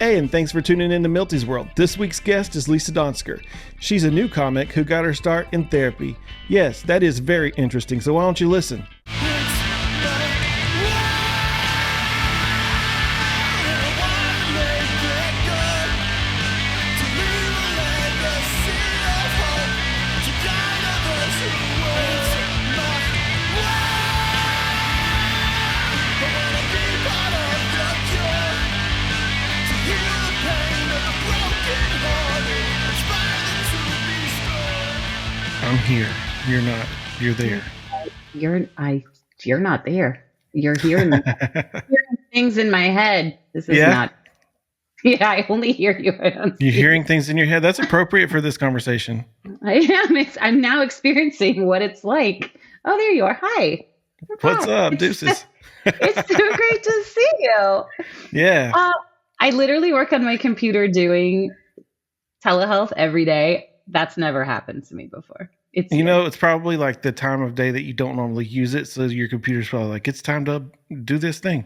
Hey, and thanks for tuning in to Milty's World. This week's guest is Lisa DONSKER. She's a new comic who got her start in therapy. Yes, that is very interesting, so why don't you listen? I'm here. You're not. You're there. You're not there. You're hearing things in my head. This is not. Yeah, I only hear you. You're hearing things in your head. That's appropriate for this conversation. I am. I'm now experiencing what it's like. Oh, there you are. Hi. What's up, deuces? It's so great to see you. Yeah. I literally work on my computer doing telehealth every day. That's never happened to me before. It's probably like the time of day that you don't normally use it. So your computer's probably like, it's time to do this thing.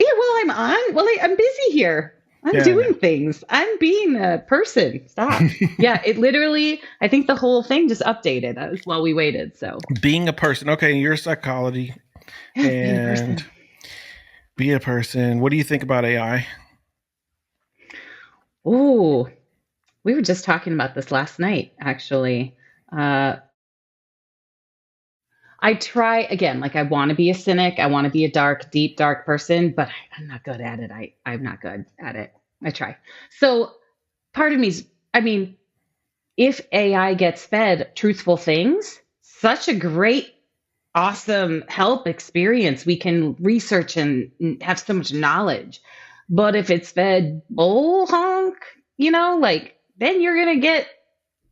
Yeah, I'm busy here. I'm doing things. I'm being a person. Stop. Yeah, it literally, I think the whole thing just updated while we waited. So being a person. Okay, you're psychology. And be a person. What do you think about AI? Oh, we were just talking about this last night, actually. I try again, like I want to be a cynic. I want to be a deep, dark person, but I'm not good at it. I'm not good at it. I try. So part of me is, if AI gets fed truthful things, such a great, awesome help experience. We can research and have so much knowledge. But if it's fed bull honk, then you're going to get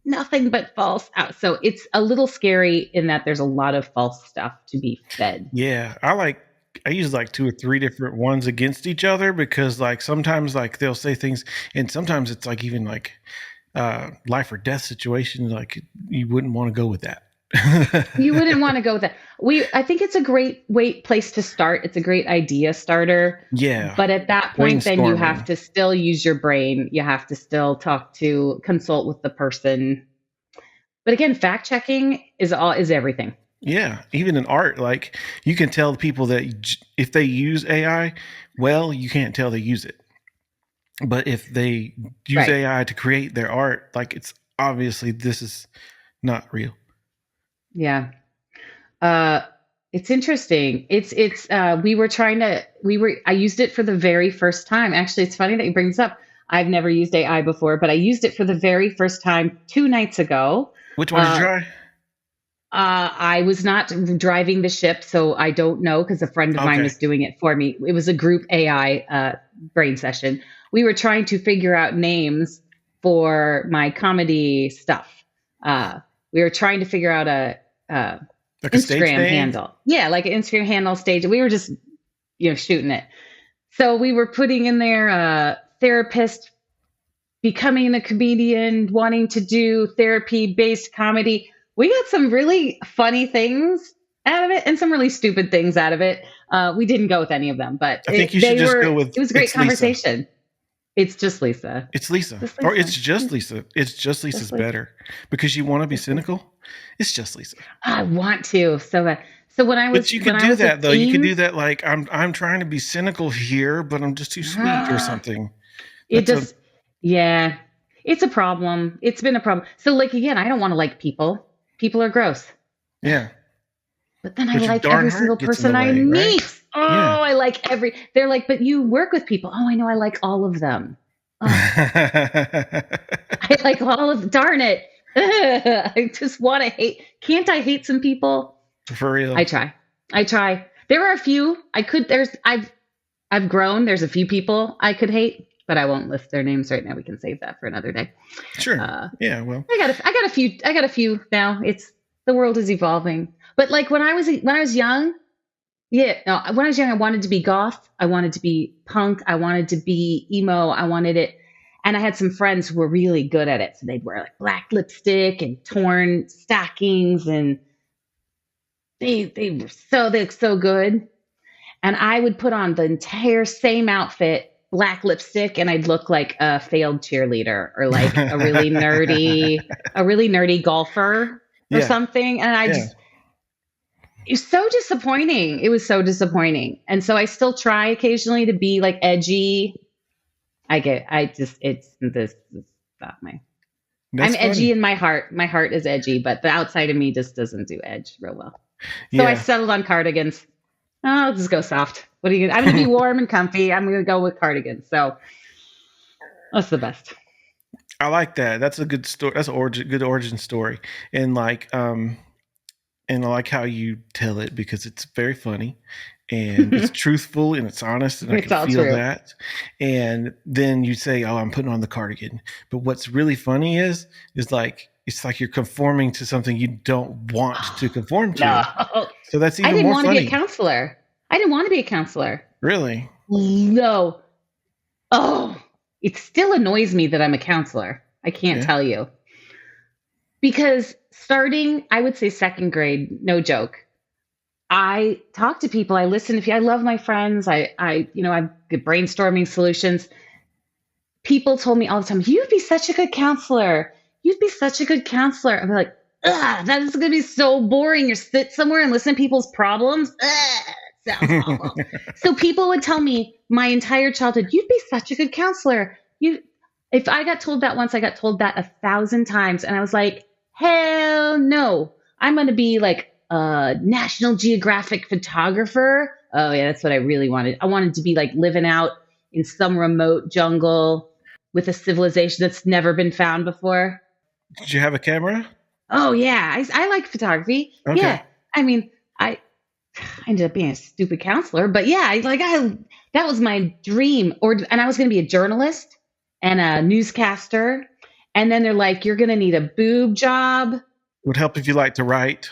nothing but false out. So it's a little scary in that there's a lot of false stuff to be fed. Yeah. I use like 2 or 3 different ones against each other because like sometimes like they'll say things and sometimes it's like even like life or death situations. Like you wouldn't want to go with that. You wouldn't want to go with that. I think it's a great place to start. It's a great idea starter. Yeah. But at that point, then you have to still use your brain. You have to still consult with the person. But again, fact checking is everything. Yeah. Even in art, like you can tell people that if they use AI, well, you can't tell they use it. But if they use AI to create their art, like it's obviously this is not real. Yeah. It's interesting. I used it for the very first time. Actually, it's funny that you bring this up. I've never used AI before, but I used it for the very first time 2 nights ago. Which one did you try? I was not driving the ship, so I don't know because a friend of mine was doing it for me. It was a group AI brain session. We were trying to figure out names for my comedy stuff. We were trying to figure out a Instagram handle. Yeah, like an Instagram handle stage. We were just, shooting it. So we were putting in there therapist, becoming a comedian, wanting to do therapy-based comedy. We got some really funny things out of it and some really stupid things out of it. We didn't go with any of them, but I think you should just go with it was a great conversation. Lisa. It's just Lisa. It's Lisa. Or it's just Lisa. It's just Lisa's better. Because you want to be cynical? It's just Lisa. I want to. So when I was But you could do that though. You could do that like I'm trying to be cynical here, but I'm just too sweet or something. It's a problem. It's been a problem. So like again, I don't want to like people. People are gross. Yeah. But then I like every single person I meet. Right? I like they're like, but you work with people. Oh, I know. I like all of them. Oh. I like all of, darn it. I just want to hate. Can't I hate some people? For real. I try. There are a few I've grown. There's a few people I could hate, but I won't list their names right now. We can save that for another day. Sure. Yeah. Well, I got a few now. The world is evolving. But like when I was young, when I was young, I wanted to be goth. I wanted to be punk. I wanted to be emo. I wanted it. And I had some friends who were really good at it. So they'd wear like black lipstick and torn stockings, and they were so good. And I would put on the entire same outfit black lipstick and I'd look like a failed cheerleader or like a really nerdy golfer or Yeah. something. And Yeah. it was so disappointing. It was so disappointing. And so I still try occasionally to be like edgy. This is not my, That's I'm edgy funny. in my heart. My heart is edgy, but the outside of me just doesn't do edge real well. So I Yeah. settled on cardigans. Oh, I'll just go soft. What are you gonna, I'm going to be warm and comfy. I'm going to go with cardigans. So that's the best. I like that. That's a good story. That's good origin story. And and I like how you tell it because it's very funny and it's truthful and it's honest and I It's can all feel true. that. And then you say, "Oh, I'm putting on the cardigan." But what's really funny is like it's like you're conforming to something you don't want to conform No. to. So that's I even didn't more want to be a funny. counselor. I didn't want to be a counselor. Really? No. Oh, it still annoys me that I'm a counselor. I can't Yeah. tell you. Because starting, I would say second grade, no joke. I talk to people, I listen to people, I love my friends. I'm good brainstorming solutions. People told me all the time, you'd be such a good counselor. You'd be such a good counselor. I'm like, ugh, that is going to be so boring. You sit somewhere and listen to people's problems. Ugh, sounds awful. So people would tell me my entire childhood, you'd be such a good counselor. If I got told that once, I got told that 1,000 times. And I was like, hell no. I'm going to be like a National Geographic photographer. Oh, yeah, that's what I really wanted. I wanted to be like living out in some remote jungle with a civilization that's never been found before. Did you have a camera? Oh, yeah. I like photography. Okay. Yeah. I mean, I ended up being a stupid counselor, but yeah, that was my dream. And I was going to be a journalist and a newscaster. And then they're like, you're going to need a boob job. Would help if you like to write.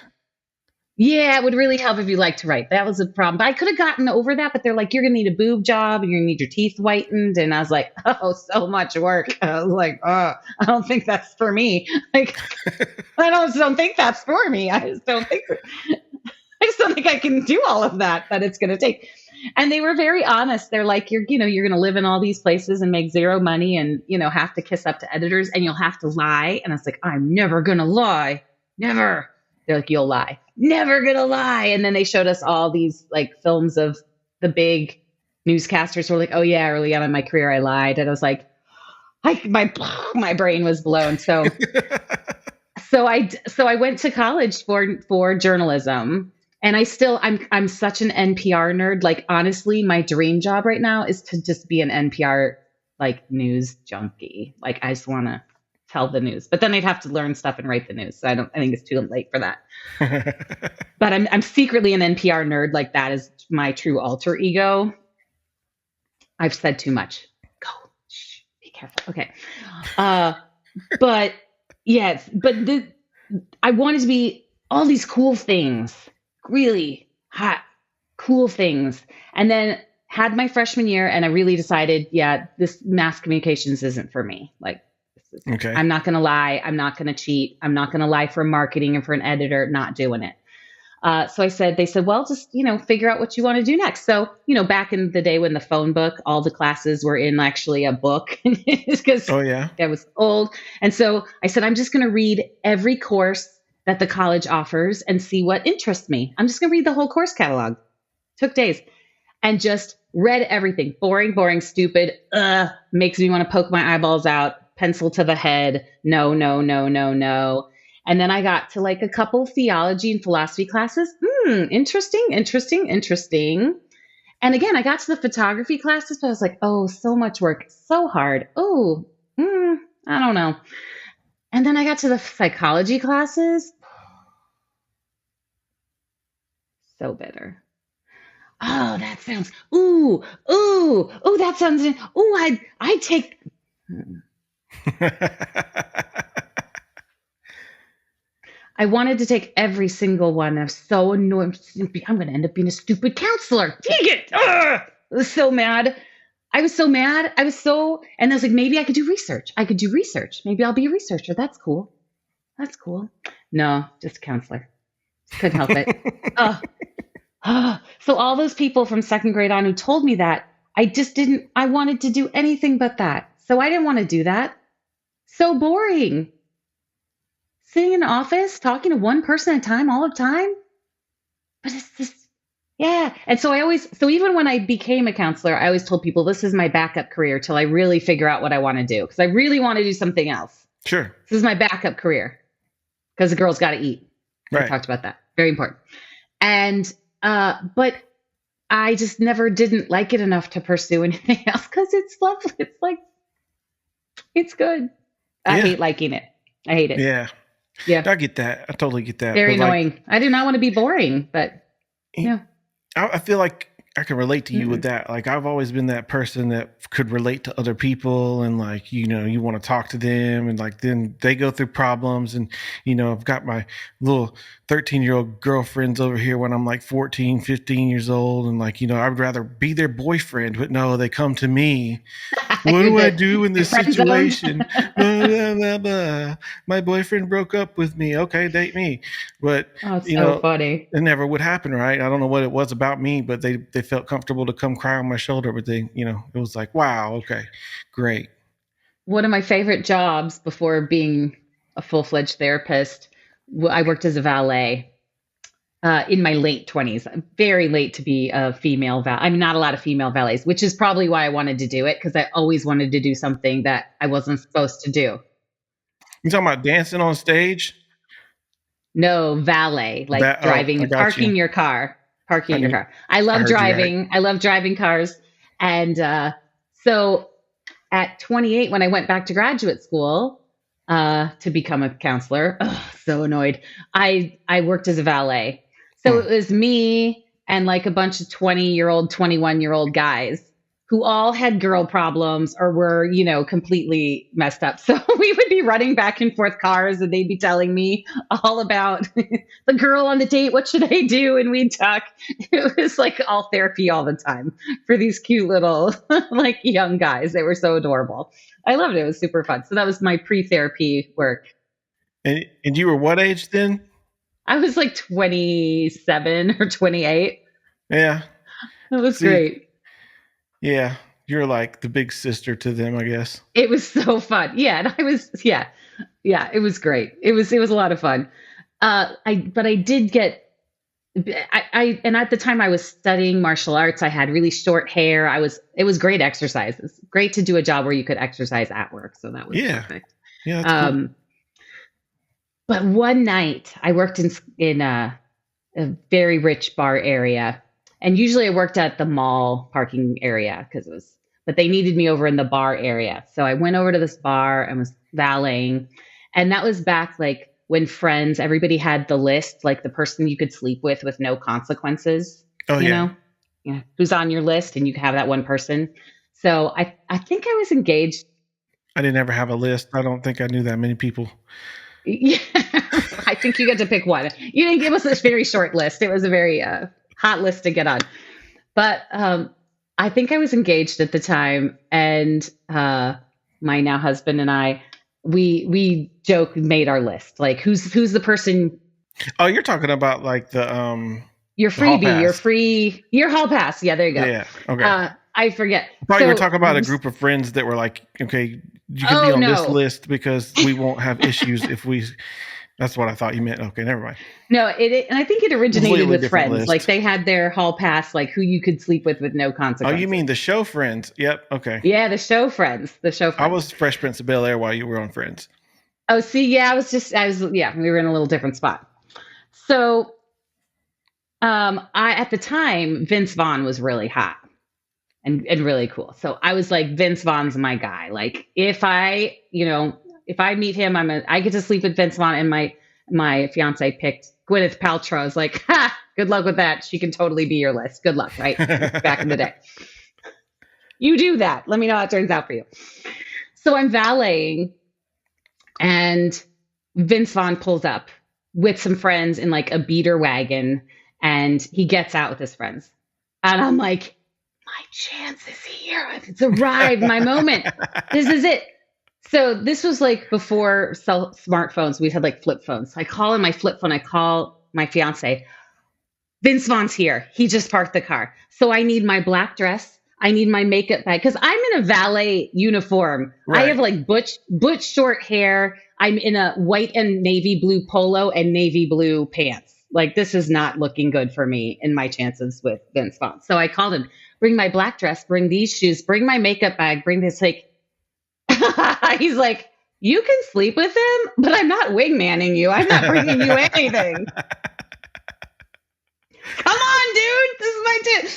Yeah, it would really help if you like to write. That was a problem. But I could have gotten over that. But they're like, you're going to need a boob job and you're going to need your teeth whitened. And I was like, oh, so much work. I was like, I don't think that's for me. Like, I don't think that's for me. I just don't think I can do all of that it's going to take. And they were very honest. They're like, you're going to live in all these places and make zero money and, have to kiss up to editors and you'll have to lie. And I was like, I'm never going to lie. Never. They're like, you'll lie. Never going to lie. And then they showed us all these like films of the big newscasters who were like, oh yeah, early on in my career, I lied. And I was like, my brain was blown. So I went to college for journalism. And I'm such an NPR nerd. Like, honestly, my dream job right now is to just be an NPR, like, news junkie. Like, I just want to tell the news, but then I'd have to learn stuff and write the news. So I think it's too late for that. But I'm secretly an NPR nerd. Like, that is my true alter ego. I've said too much. Go. Shh, be careful. Okay. But yes, I wanted to be all these cool things. Really hot, cool things. And then had my freshman year and I really decided, yeah, this mass communications isn't for me. Like, Okay. I'm not going to lie. I'm not going to cheat. I'm not going to lie for marketing and for an editor, not doing it. So they said, well, just, figure out what you want to do next. So, back in the day when the phone book, all the classes were in actually a book because Oh yeah. I was old. And so I said, I'm just going to read every course that the college offers and see what interests me. I'm just going to read the whole course catalog. Took days and just read everything. Boring, stupid. Makes me want to poke my eyeballs out. Pencil to the head. No. And then I got to like a couple theology and philosophy classes. Interesting. And again, I got to the photography classes, but I was like, oh, so much work, so hard. Oh, I don't know. And then I got to the psychology classes. So bitter. Oh, that sounds, that sounds, I'd take. I wanted to take every single one. I was so annoyed. I'm going to end up being a stupid counselor. Dang it. I was so mad. And I was like, maybe I could do research. Maybe I'll be a researcher. That's cool. No, just a counselor. Couldn't help it. So all those people from second grade on who told me that, I just didn't, I wanted to do anything but that. So I didn't want to do that. So boring. Sitting in an office, talking to one person at a time all the time. But it's just, yeah. And so so even when I became a counselor, I always told people this is my backup career till I really figure out what I want to do. Because I really want to do something else. Sure. This is my backup career. Because the girl's got to eat. Right. I talked about that. Very important. And, but I just never didn't like it enough to pursue anything else because it's lovely. It's like, it's good. I hate liking it. I hate it. Yeah. Yeah. I get that. I totally get that. Very annoying. I do not want to be boring, but yeah. I feel like I can relate to you with that. Like I've always been that person that could relate to other people and like, you know, you want to talk to them and like then they go through problems and, you know, I've got my little 13-year-old girlfriends over here when I'm like 14, 15 years old. And like, you know, I'd rather be their boyfriend, but no, they come to me. What do I do in this situation? Blah, blah, blah, blah. My boyfriend broke up with me. Okay, date me. But you know, funny. It never would happen, right? I don't know what it was about me, but they felt comfortable to come cry on my shoulder. But they, you know, it was like, wow, okay, great. One of my favorite jobs before being a full-fledged therapist, I worked as a valet. In my late 20s, very late to be a female valet. I'm not a lot of female valets, which is probably why I wanted to do it because I always wanted to do something that I wasn't supposed to do. You talking about dancing on stage? No, valet, like driving, parking your car, parking your car. I love driving. I love driving cars. And so at 28, when I went back to graduate school to become a counselor, so annoyed, I worked as a valet. So it was me and like a bunch of 20-year-old, 21-year-old guys who all had girl problems or were, you know, completely messed up. So we would be running back and forth cars and they'd be telling me all about the girl on the date. What should I do? And we'd talk. It was like all therapy all the time for these cute little like young guys. They were so adorable. I loved it. It was super fun. So that was my pre-therapy work. And you were what age then? I was like 27 or 28. Yeah. It was great. Yeah. You're like the big sister to them, I guess. It was so fun. Yeah. And I was, yeah, it was great. It was a lot of fun. But I did get, and at the time I was studying martial arts. I had really short hair. It was great exercise. It's great to do a job where you could exercise at work. So that was perfect. Yeah. That's cool. But one night I worked in a very rich bar area, and usually I worked at the mall parking area but they needed me over in the bar area. So I went over to this bar and was valeting, and that was back like when Friends, everybody had the list, like the person you could sleep with no consequences. Oh, you know, who's on your list, and you could have that one person. So I think I was engaged. I didn't ever have a list. I don't think I knew that many people. Yeah, I think you got to pick one. You didn't give us this very short list. It was a very hot list to get on. But I think I was engaged at the time, and my now husband and I, we made our list. Like, who's the person? Oh, you're talking about like the your freebie, your hall pass. Yeah, there you go. Yeah. Okay. I forget. I thought you were talking about a group of friends that were like, okay, you can be on this list because we won't have issues if we. That's what I thought you meant. Okay, never mind. No, and I think it originated with Friends. List. Like they had their hall pass, like who you could sleep with no consequences. Oh, you mean the show Friends? Yep. Okay. Yeah, the show Friends. I was Fresh Prince of Bel-Air while you were on Friends. Oh, see, yeah, we were in a little different spot. So, at the time, Vince Vaughn was really hot. And really cool. So I was like, Vince Vaughn's my guy. Like if I meet him, I get to sleep with Vince Vaughn. And my fiance picked Gwyneth Paltrow. I was like, ha, good luck with that. She can totally be your list. Good luck, right? Back in the day. You do that. Let me know how it turns out for you. So I'm valeting, and Vince Vaughn pulls up with some friends in like a beater wagon, and he gets out with his friends. And I'm like, my chance is here. It's arrived. My moment. This is it. So this was like before smartphones. We had like flip phones. I call in my flip phone. I call my fiance. Vince Vaughn's here. He just parked the car. So I need my black dress. I need my makeup bag because I'm in a valet uniform. I have Right. like butch short hair. I'm in a white and navy blue polo and navy blue pants. Like this is not looking good for me in my chances with Vince Vaughn. So I called him, bring my black dress, bring these shoes, bring my makeup bag, bring this like he's like, you can sleep with him, but I'm not wingmanning you. I'm not bringing you anything. Come on, dude. This is my tip.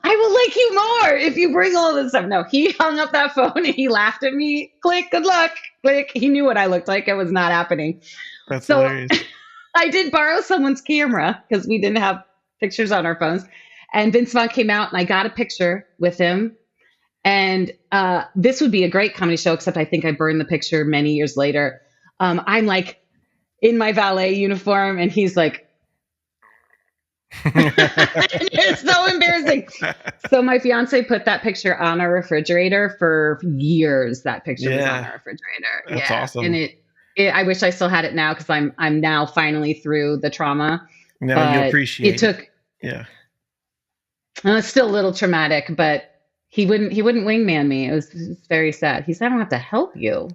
I will like you more if you bring all this stuff. No, he hung up that phone and he laughed at me. Click, good luck. Click. He knew what I looked like. It was not happening. That's So hilarious. I did borrow someone's camera because we didn't have pictures on our phones. And Vince Vaughn came out and I got a picture with him. And this would be a great comedy show, except I think I burned the picture many years later. I'm like in my valet uniform and he's like, it's so embarrassing. So my fiance put that picture on our refrigerator for years. That picture was on our refrigerator. That's awesome. And I wish I still had it now because I'm now finally through the trauma. Now you appreciate it. Took it's still a little traumatic, but he wouldn't wingman me. It was very sad. He said, I don't have to help you.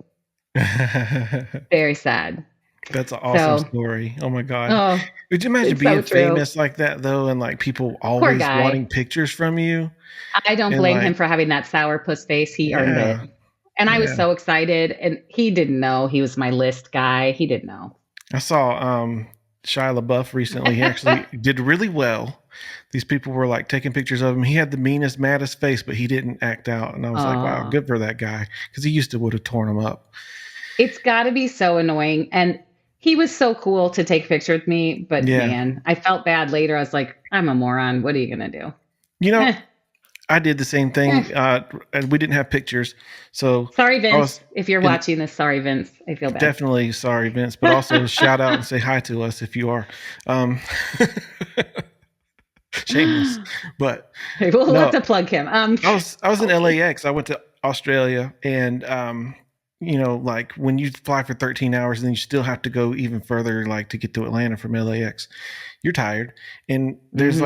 Very sad. That's an awesome story. Oh my God. Oh, would you imagine being famous like that though? And like people always wanting pictures from you? I don't blame him for having that sourpuss face. He earned it. And I was so excited and he didn't know he was my list guy. He didn't know. I saw Shia LaBeouf recently. He actually did really well. These people were like taking pictures of him. He had the meanest, maddest face, but he didn't act out. And I was like, wow, good for that guy. Because he used to would have torn him up. It's got to be so annoying. And he was so cool to take pictures with me. But man, I felt bad later. I was like, I'm a moron. What are you going to do? You know, I did the same thing. And we didn't have pictures. So sorry, Vince. If you're watching this, sorry, Vince. I feel bad. Definitely sorry, Vince. But also shout out and say hi to us if you are. Shameless, but we'll have to plug him. I was in LAX. I went to Australia, and you know, like when you fly for 13 hours, and then you still have to go even further, like to get to Atlanta from LAX. You're tired, and there's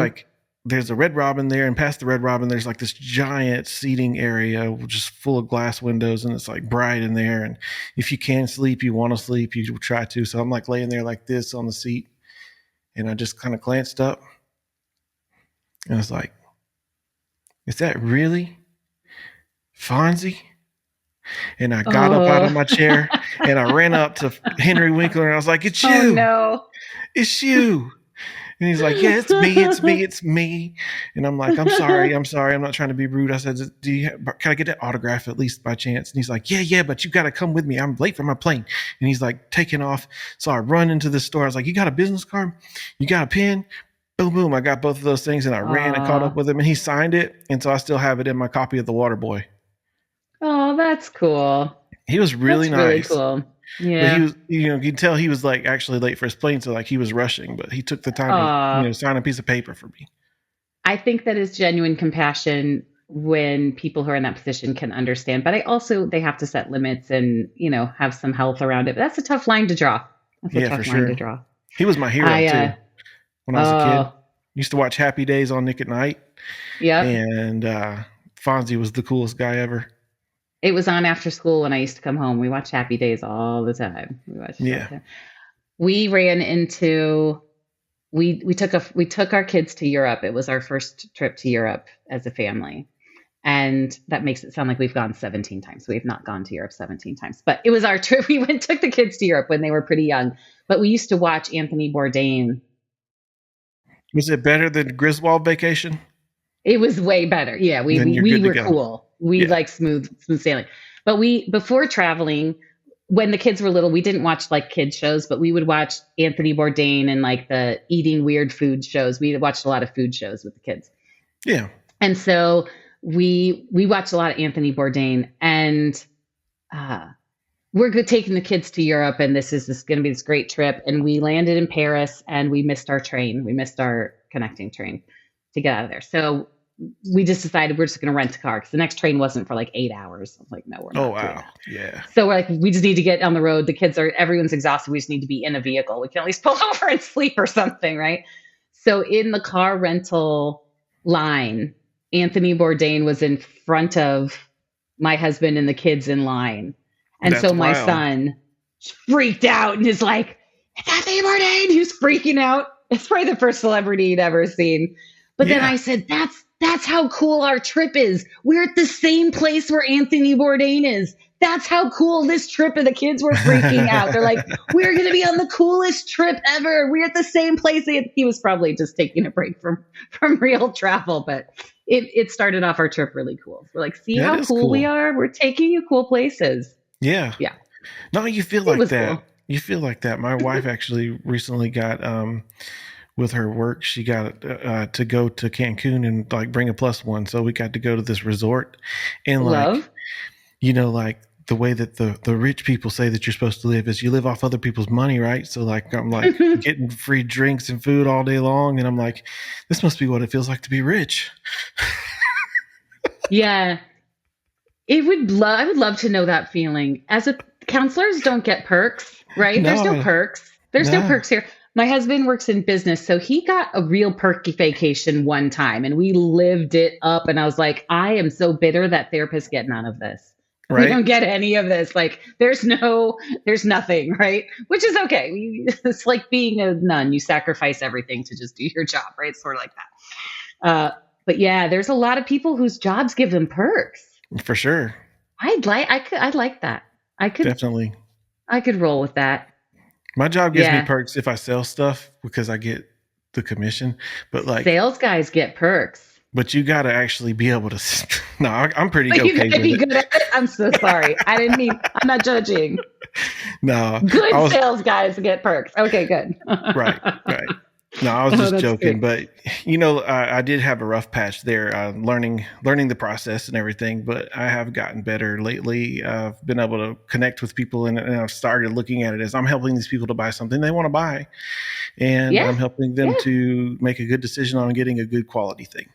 there's a Red Robin there, and past the Red Robin, there's like this giant seating area just full of glass windows, and it's like bright in there. And if you can sleep, you want to sleep, you try to. So I'm like laying there like this on the seat, and I just kind of glanced up. And I was like, is that really Fonzie? And I got up out of my chair and I ran up to Henry Winkler and I was like, it's you. Oh, no. It's you. And he's like, yeah, it's me. And I'm like, I'm sorry. I'm not trying to be rude. I said, can I get that autograph at least by chance? And he's like, yeah, but you got to come with me. I'm late for my plane. And he's like taking off. So I run into the store. I was like, you got a business card? You got a pen? Boom, boom. I got both of those things and I ran and caught up with him and he signed it. And so I still have it in my copy of The Waterboy. Oh, that's cool. He was really nice. Really cool. Yeah. But he was, you can tell he was like actually late for his plane. So like he was rushing, but he took the time to, sign a piece of paper for me. I think that is genuine compassion when people who are in that position can understand, but they have to set limits and, have some health around it. But that's a tough line to draw. That's a tough line to draw. He was my hero too. When I was a kid, used to watch Happy Days on Nick at Night. Yeah. And Fonzie was the coolest guy ever. It was on after school when I used to come home. We watched Happy Days all the time. We ran into, we took our kids to Europe. It was our first trip to Europe as a family. And that makes it sound like we've gone 17 times. We've not gone to Europe 17 times, but it was our trip. We took the kids to Europe when they were pretty young, but we used to watch Anthony Bourdain. Was it better than Griswold Vacation? It was way better. Yeah, we were cool. We like smooth sailing. But before traveling, when the kids were little, we didn't watch like kids shows, but we would watch Anthony Bourdain and like the eating weird food shows. We watched a lot of food shows with the kids. Yeah. And so we watched a lot of Anthony Bourdain, and we're taking the kids to Europe, and this is going to be this great trip. And we landed in Paris, and we missed our train. We missed our connecting train to get out of there. So we just decided we're just going to rent a car because the next train wasn't for like 8 hours. I was like, no, we're not. Oh, wow. Yeah. So we're like, we just need to get on the road. Everyone's exhausted. We just need to be in a vehicle. We can at least pull over and sleep or something, right? So in the car rental line Anthony Bourdain was in front of my husband and the kids in line. And That's so my wild. son freaked out and is like, it's Anthony Bourdain. He was freaking out. It's probably the first celebrity he'd ever seen. But then I said, that's how cool our trip is. We're at the same place where Anthony Bourdain is. That's how cool this trip, and the kids were freaking out. They're like, we're going to be on the coolest trip ever. We're at the same place. He was probably just taking a break from real travel, but it started off our trip really cool. We're like, see how cool we are? We're taking you cool places. Yeah. Yeah. No, you feel like that. Cool. You feel like that. My wife actually recently got, with her work, she got to go to Cancun and like bring a +1. So we got to go to this resort and like, like the way that the rich people say that you're supposed to live is you live off other people's money, right? So like, I'm like getting free drinks and food all day long. And I'm like, this must be what it feels like to be rich. Yeah. I would love to know that feeling. Counselors don't get perks, right? No. There's no perks. There's no perks here. My husband works in business, so he got a real perky vacation one time and we lived it up. And I was like, I am so bitter that therapists get none of this. Right? We don't get any of this. Like there's nothing, right? Which is okay. It's like being a nun. You sacrifice everything to just do your job, right? Sort of like that. But yeah, there's a lot of people whose jobs give them perks. For sure. I'd like that. Definitely. I could roll with that. My job gives me perks if I sell stuff because I get the commission. But like sales guys get perks. But you got to actually be able to. No, I'm pretty okay with it. You gotta be good at it. I'm so sorry. I didn't mean. I'm not judging. No. Good sales guys get perks. Okay, good. Right. No, I was just joking. Great. But I did have a rough patch there, learning the process and everything. But I have gotten better lately. I've been able to connect with people, and I've started looking at it as I'm helping these people to buy something they want to buy, and I'm helping them to make a good decision on getting a good quality thing.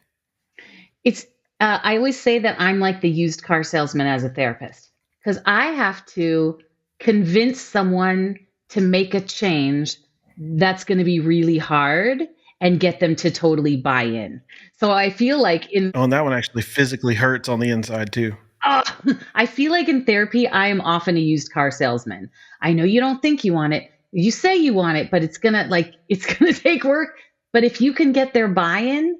It's. I always say that I'm like the used car salesman as a therapist because I have to convince someone to make a change that's going to be really hard and get them to totally buy in. So I feel like and that one actually physically hurts on the inside too. I feel like in therapy, I am often a used car salesman. I know you don't think you want it. You say you want it, but it's going to take work. But if you can get their buy-in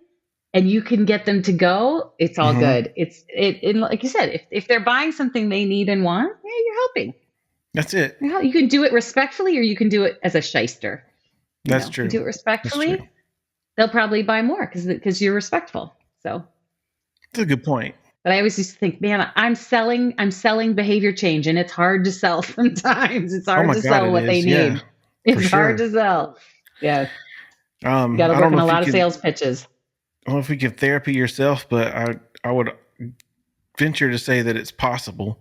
and you can get them to go, it's all good. And like you said, if they're buying something they need and want, you're helping. That's it. You can do it respectfully or you can do it as a shyster. That's true. If you do it respectfully, they'll probably buy more because you're respectful. So that's a good point. But I always used to think, man, I'm selling behavior change, and it's hard to sell sometimes. It's hard to sell what they need. Yeah, it's hard to sell. Yeah. You got to work on a lot of sales pitches. I don't know if you give therapy yourself, but I would venture to say that it's possible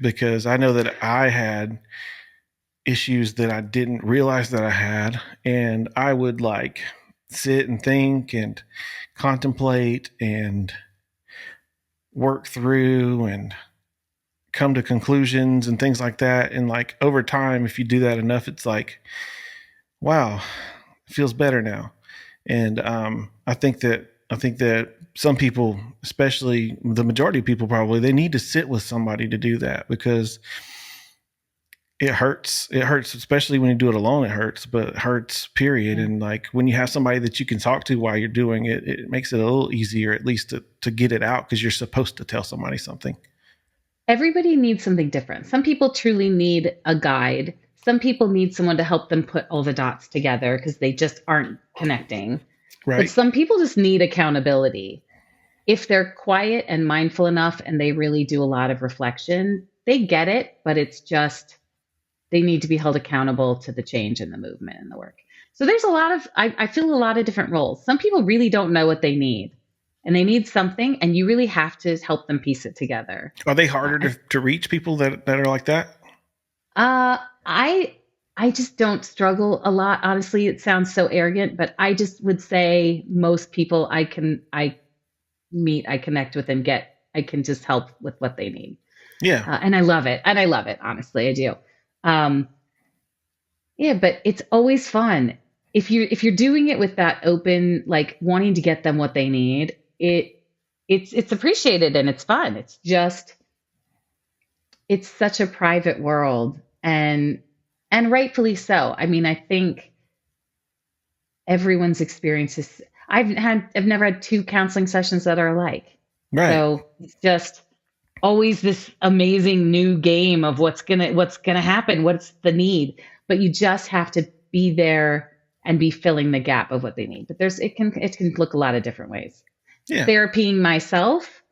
because I know that I had issues that I didn't realize that I had, and I would like sit and think and contemplate and work through and come to conclusions and things like that. And like over time, if you do that enough, it's like, wow, it feels better now. And I think that some people, especially the majority of people probably, they need to sit with somebody to do that because it hurts. It hurts, especially when you do it alone. It hurts, but it hurts, period. And like when you have somebody that you can talk to while you're doing it, it makes it a little easier, at least to get it out because you're supposed to tell somebody something. Everybody needs something different. Some people truly need a guide. Some people need someone to help them put all the dots together because they just aren't connecting. Right. But some people just need accountability. If they're quiet and mindful enough and they really do a lot of reflection, they get it, but it's just they need to be held accountable to the change in the movement and the work. So there's I feel a lot of different roles. Some people really don't know what they need and they need something and you really have to help them piece it together. Are they harder to reach people that are like that? I just don't struggle a lot. Honestly, it sounds so arrogant, but I just would say most people I meet, I connect with and I can just help with what they need. Yeah. And I love it. Honestly, I do. But it's always fun if you're doing it with that open, like wanting to get them what they need. it's appreciated and it's fun. It's just, it's such a private world, and rightfully so. I mean, I think everyone's experiences. I've never had two counseling sessions that are alike. Right. So it's just always this amazing new game of what's gonna happen, what's the need. But you just have to be there and be filling the gap of what they need. But it can look a lot of different ways. Yeah. Therapying myself,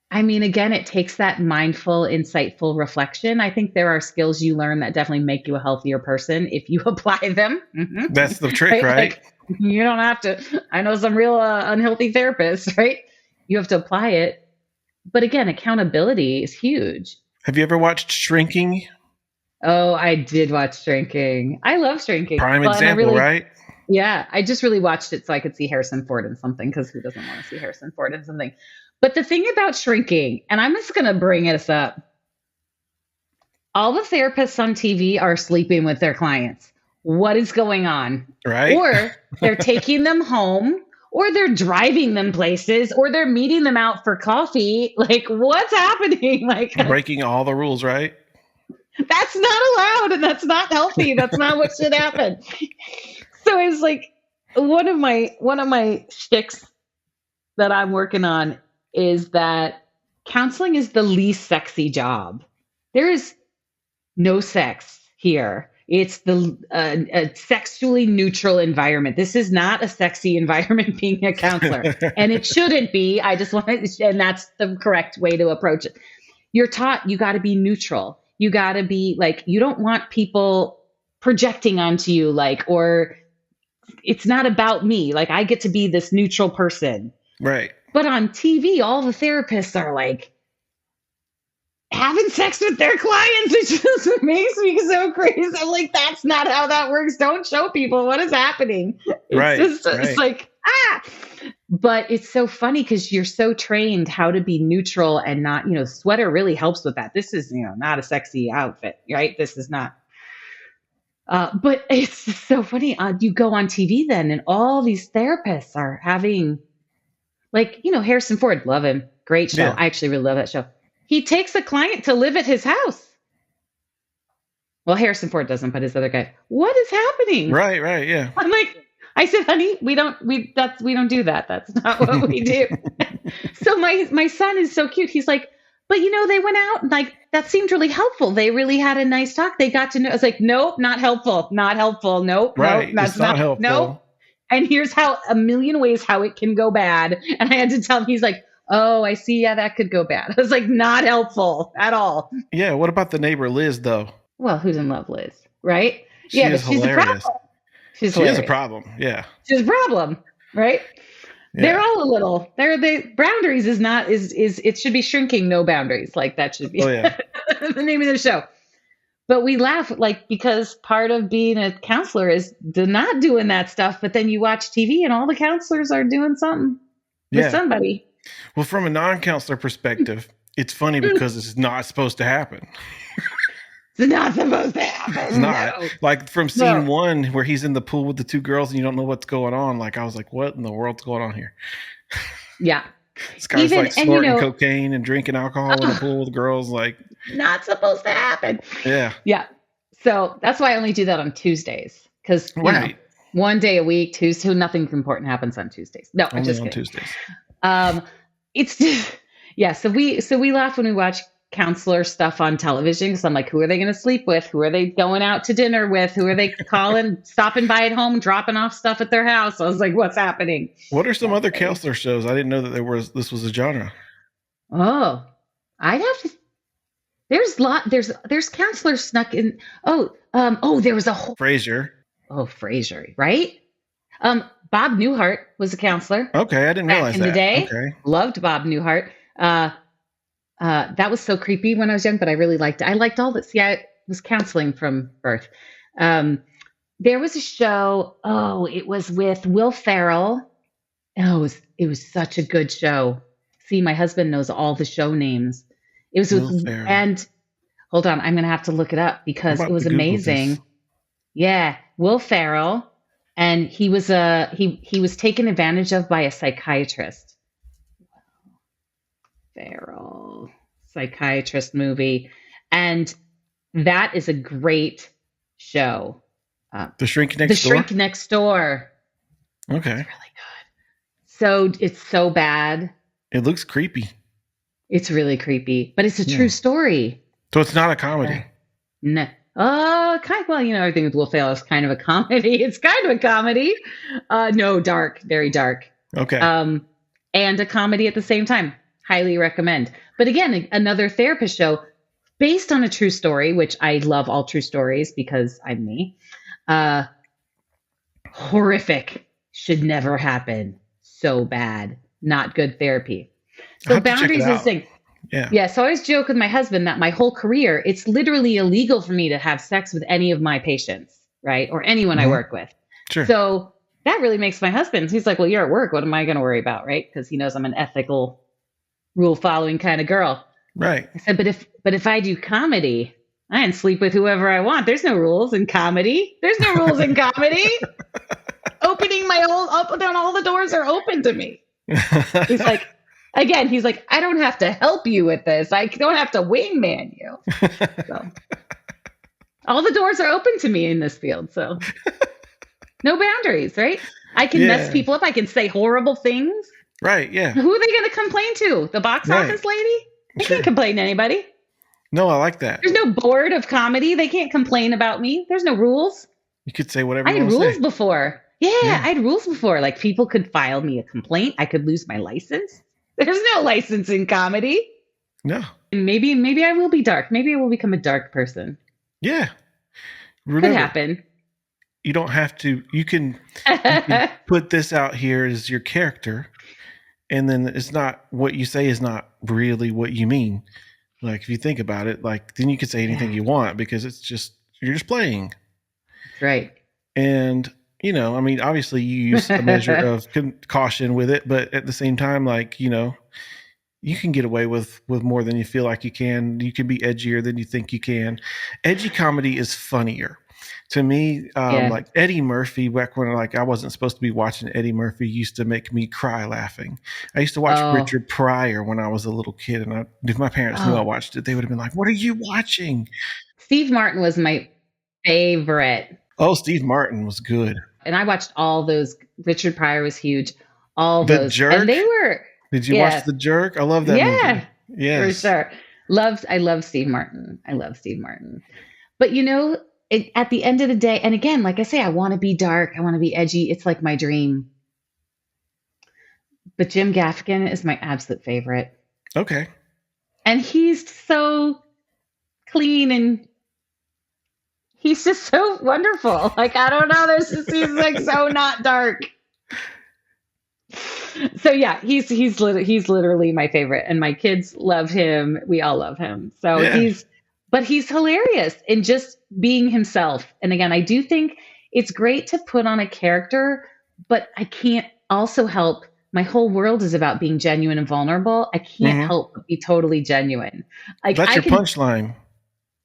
I mean, again, it takes that mindful, insightful reflection. I think there are skills you learn that definitely make you a healthier person if you apply them. Mm-hmm. That's the trick, right? Like, you don't have to. I know some real unhealthy therapists, right? You have to apply it. But again, accountability is huge. Have you ever watched Shrinking? Oh, I did watch Shrinking. I love Shrinking. Prime example, right? Yeah, I just really watched it so I could see Harrison Ford in something, because who doesn't want to see Harrison Ford in something? But the thing about Shrinking, and I'm just going to bring this up, all the therapists on TV are sleeping with their clients. What is going on? Right. Or they're taking them home, or they're driving them places, or they're meeting them out for coffee. Like, what's happening? Like, breaking all the rules, right? That's not allowed, and that's not healthy. That's not what should happen. So it's like one of my shticks that I'm working on is that counseling is the least sexy job. There is no sex here. It's a sexually neutral environment. This is not a sexy environment being a counselor, and it shouldn't be. I just want to, and that's the correct way to approach it. You're taught you got to be neutral. You got to be like, you don't want people projecting onto you, like, or it's not about me. Like, I get to be this neutral person. Right. But on TV, all the therapists are like having sex with their clients. It just makes me so crazy. I'm like, that's not how that works. Don't show people what is happening. It's like, But it's so funny because you're so trained how to be neutral and not, sweater really helps with that. This is, not a sexy outfit, right? This is not. But it's just so funny. You go on TV then, and all these therapists are having, like, Harrison Ford, love him. Great show. Yeah. I actually really love that show. He takes a client to live at his house. Well, Harrison Ford doesn't, but his other guy. What is happening? Right, yeah. I'm like, I said, honey, we don't do that. That's not what we do. So my son is so cute. He's like, but they went out and like, that seemed really helpful. They really had a nice talk. They got to know. I was like, nope, not helpful. Not helpful. Nope. Right. Nope, that's not helpful. Nope. And here's how a million ways how it can go bad. And I had to tell him, he's like, oh, I see. Yeah, that could go bad. I was like, not helpful at all. Yeah. What about the neighbor Liz though? Well, who's in love, Liz? Right? She is but she's hilarious. a problem. She is a problem. Yeah. She's a problem. Right? Yeah. They're all a little. The boundaries is it should be shrinking, no boundaries. Like that should be the name of the show. But we laugh because part of being a counselor is not doing that stuff. But then you watch TV and all the counselors are doing something with somebody. Well, from a non-counselor perspective, it's funny because it's not supposed to happen. It's not supposed to happen. It's not. No. Like from scene 1 where he's in the pool with the two girls and you don't know what's going on. Like I was like, what in the world's going on here? Yeah. This guy's like snorting cocaine and drinking alcohol in the pool with girls. Like not supposed to happen. Yeah. Yeah. So that's why I only do that on Tuesdays. Because one day a week, Tuesday, nothing important happens on Tuesdays. No, only I'm just on kidding. Tuesdays. It's just, So we laugh when we watch counselor stuff on television, because I'm like, who are they going to sleep with? Who are they going out to dinner with? Who are they calling, stopping by at home, dropping off stuff at their house? I was like, what's happening? What are some other counselor shows? I didn't know that this was a genre. Oh, I'd have to. There's counselors snuck in. There was a whole Frasier. Oh, Frasier, right? Bob Newhart was a counselor. Okay, I didn't realize that. In the day, okay. Loved Bob Newhart. That was so creepy when I was young, but I really liked it. I liked all this. Yeah, it was counseling from birth. There was a show. Oh, it was with Will Ferrell. Oh, it was such a good show. See, my husband knows all the show names. It was Will Ferrell. And hold on, I'm gonna have to look it up because it was amazing. Yeah, Will Ferrell, and he was he was taken advantage of by a psychiatrist. Farrell psychiatrist movie, and that is a great show. The Shrink The Next Door. Shrink Next Door. Okay. It's really good. So it's so bad. It looks creepy. It's really creepy, but it's a true story. So it's not a comedy. No. Well, everything with Will Ferrell is kind of a comedy. It's kind of a comedy. No, dark, very dark. Okay. And a comedy at the same time. Highly recommend. But again, another therapist show based on a true story, which I love all true stories because I'm me. Horrific. Should never happen. So bad. Not good therapy. So boundaries is the thing. Yeah. So I always joke with my husband that my whole career, it's literally illegal for me to have sex with any of my patients, right? Or anyone I work with. Sure. So that really makes my husband, he's like, well, you're at work. What am I going to worry about? Right. Because he knows I'm an ethical, rule following kind of girl. Right. I said, but if I do comedy, I can sleep with whoever I want. There's no rules in comedy. There's no rules in comedy. Opening my all the doors are open to me. He's like, I don't have to help you with this. I don't have to wingman you. So, all the doors are open to me in this field. So no boundaries, right? I can mess people up. I can say horrible things. Right. Yeah. Who are they going to complain to? The box office lady? They can't complain to anybody. No, I like that. There's no board of comedy. They can't complain about me. There's no rules. You could say whatever you want to say. I had rules before. Yeah, I had rules before. Like people could file me a complaint. I could lose my license. There's no license in comedy. No. And maybe I will be dark. Maybe I will become a dark person. Yeah. Remember, could happen. You don't have to. You can put this out here as your character, and then it's not what you say is not really what you mean. Like if you think about it, like then you can say anything you want because you're just playing. Right. And obviously you use a measure of caution with it, but at the same time, like, you can get away with more than you feel like you can. You can be edgier than you think you can. Edgy comedy is funnier. To me, like Eddie Murphy, back when I wasn't supposed to be watching Eddie Murphy, used to make me cry laughing. I used to watch Richard Pryor when I was a little kid, and if my parents knew I watched it, they would have been like, "What are you watching?" Steve Martin was my favorite. Oh, Steve Martin was good. And I watched all those. Richard Pryor was huge. All those. Jerk? And they were. Did you watch The Jerk? I love that movie. Yeah, for sure. I love Steve Martin. But at the end of the day, and again, like I say, I want to be dark. I want to be edgy. It's like my dream. But Jim Gaffigan is my absolute favorite. Okay. And he's so clean and he's just so wonderful. Like, I don't know. He's like so not dark. So yeah, he's literally my favorite, and my kids love him. We all love him. So he's hilarious in just being himself. And again, I do think it's great to put on a character, but I can't also help. My whole world is about being genuine and vulnerable. I can't help but be totally genuine. That's your punchline.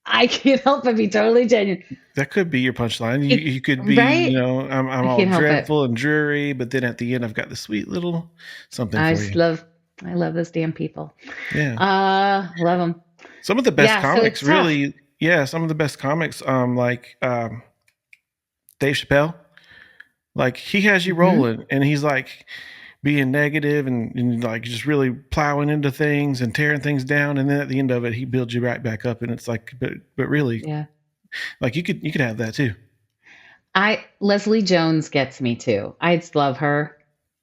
I can't help but be totally genuine. That could be your punchline. You could be, I'm all dreadful and dreary, but then at the end, I've got the sweet little something for you. I love those damn people. Yeah. Love them. Some of the best comics, really. Yeah. Some of the best comics, like Dave Chappelle, like he has you rolling and he's like being negative and like just really plowing into things and tearing things down. And then at the end of it, he builds you right back up. And it's like, but really, like you could have that too. Leslie Jones gets me too. I just love her.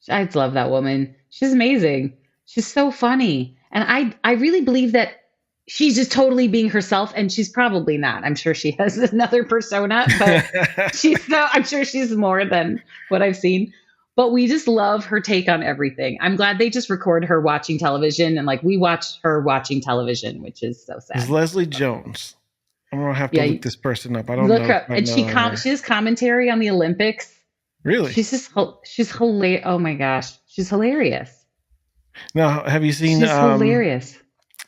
I just love that woman. She's amazing. She's so funny. And I really believe that she's just totally being herself, and she's probably not. I'm sure she has another persona, but I'm sure she's more than what I've seen. But we just love her take on everything. I'm glad they just record her watching television, and like we watch her watching television, which is so sad. It's Leslie Jones. I'm gonna have to look this person up. I don't look know. Her up. And she has commentary on the Olympics. Really? She's hilarious. Oh my gosh, she's hilarious. Now, have you seen? She's hilarious.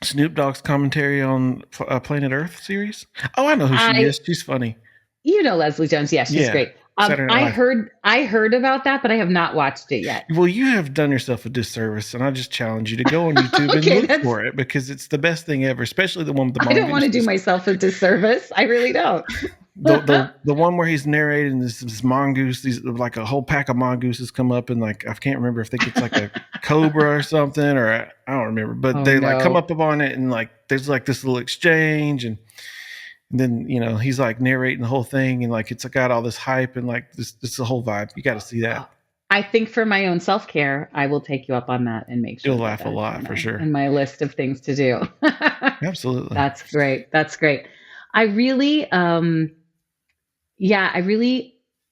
Snoop Dogg's commentary on Planet Earth series? Oh, I know who she is. She's funny. You know Leslie Jones. Yeah, she's great. Saturday Night Live. I heard about that, but I have not watched it yet. Well, you have done yourself a disservice, and I just challenge you to go on YouTube and look for it, because it's the best thing ever, especially the one with the mongooses. I don't want to do myself a disservice. I really don't. the one where he's narrating this mongoose, these like a whole pack of mongooses come up, and like I can't remember if they it's like a cobra or something, or I don't remember, but they like come up on it, and like there's like this little exchange, and then he's like narrating the whole thing, and like it's got all this hype, and like this the whole vibe. You got to see that. I think for my own self-care, I will take you up on that and make sure you'll laugh a lot for sure in my list of things to do. Absolutely. That's great. I really I'm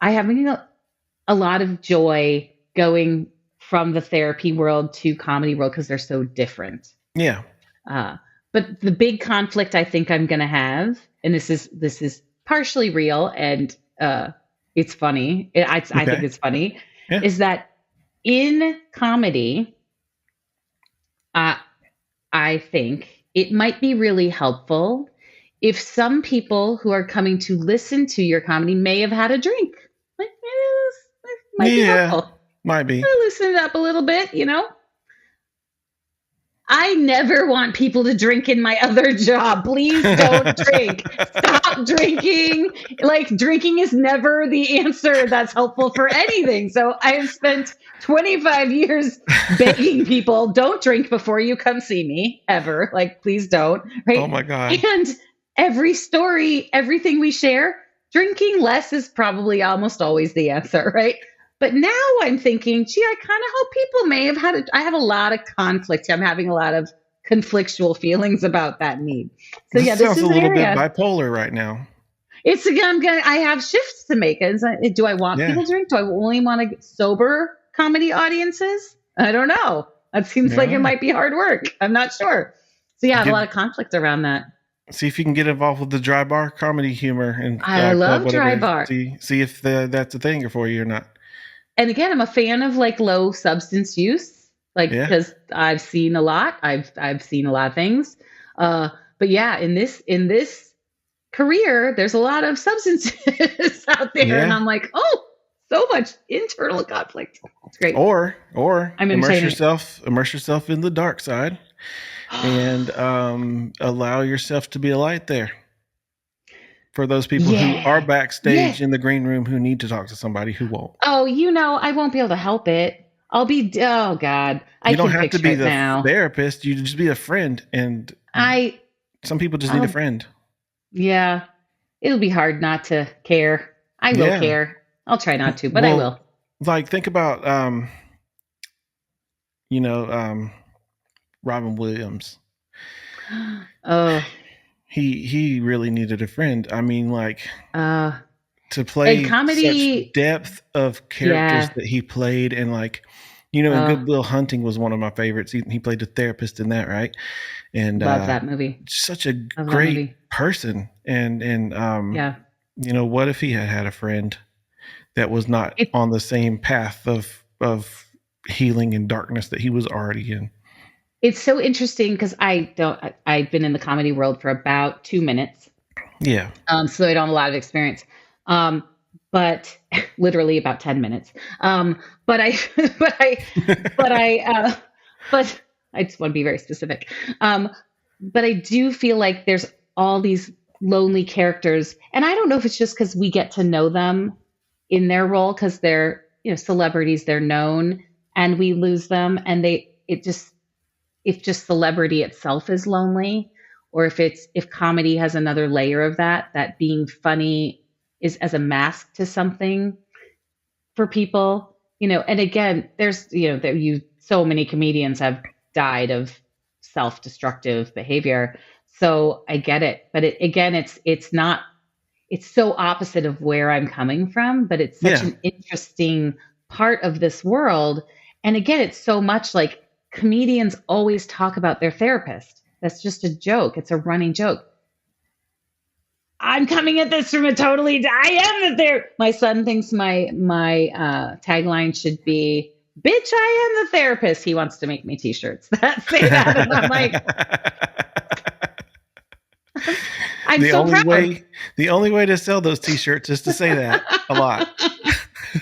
having a lot of joy going from the therapy world to comedy world, because they're so different. Yeah. But the big conflict I think I'm going to have, and this is partially real, and it's funny. I think it's funny, is that in comedy, I think it might be really helpful if some people who are coming to listen to your comedy may have had a drink. Like, might be helpful. Might be. Loosen it up a little bit, I never want people to drink in my other job. Please don't drink. Stop drinking. Like, drinking is never the answer that's helpful for anything. So I have spent 25 years begging people, don't drink before you come see me, ever. Like, please don't. Right? Oh my God. And every story, everything we share, drinking less is probably almost always the answer, right? But now I'm thinking, gee, I kind of hope people may have I have a lot of conflict. I'm having a lot of conflictual feelings about that need. So this sounds a little bit bipolar right now. It's again, I have shifts to make. Do I want people to drink? Do I only want to get sober comedy audiences? I don't know. That seems like it might be hard work. I'm not sure. So I have a lot of conflict around that. See if you can get involved with the dry bar comedy humor. And I love dry bar. See if that's a thing for you or not. And again, I'm a fan of like low substance use, because I've seen a lot. I've seen a lot of things. But in this career, there's a lot of substances out there, and I'm like, oh, so much internal conflict. It's great. Or immerse yourself in the dark side, and allow yourself to be a light there. For those people who are backstage in the green room who need to talk to somebody who won't. Oh, I won't be able to help it. I'll be, oh God. You don't have to be the therapist. You just be a friend. And some people just need a friend. Yeah. It'll be hard not to care. I will care. I'll try not to, but I will. Like, think about, Robin Williams. Oh, He really needed a friend. I mean, like, to play comedy, such depth of characters that he played, and like, and Good Will Hunting was one of my favorites. He played the therapist in that, right? And love that movie. Such a great person. And what if he had a friend that was not on the same path of healing and darkness that he was already in? It's so interesting because I've been in the comedy world for about 2 minutes. Yeah. So I don't have a lot of experience. But literally about 10 minutes. But I just want to be very specific. But I do feel like there's all these lonely characters, and I don't know if it's just because we get to know them in their role, because they're, celebrities, they're known, and we lose them, and if just celebrity itself is lonely, or if comedy has another layer of that being funny is as a mask to something for people, and again, there's, so many comedians have died of self-destructive behavior. So I get it, but it's so opposite of where I'm coming from, but it's such an interesting part of this world. And again, it's so much like, comedians always talk about their therapist. That's just a joke. It's a running joke. I'm coming at this from I am the therapist. My son thinks my tagline should be, bitch, I am the therapist. He wants to make me t-shirts that say that. And I'm like, I'm so proud. The only way to sell those t-shirts is to say that. A lot.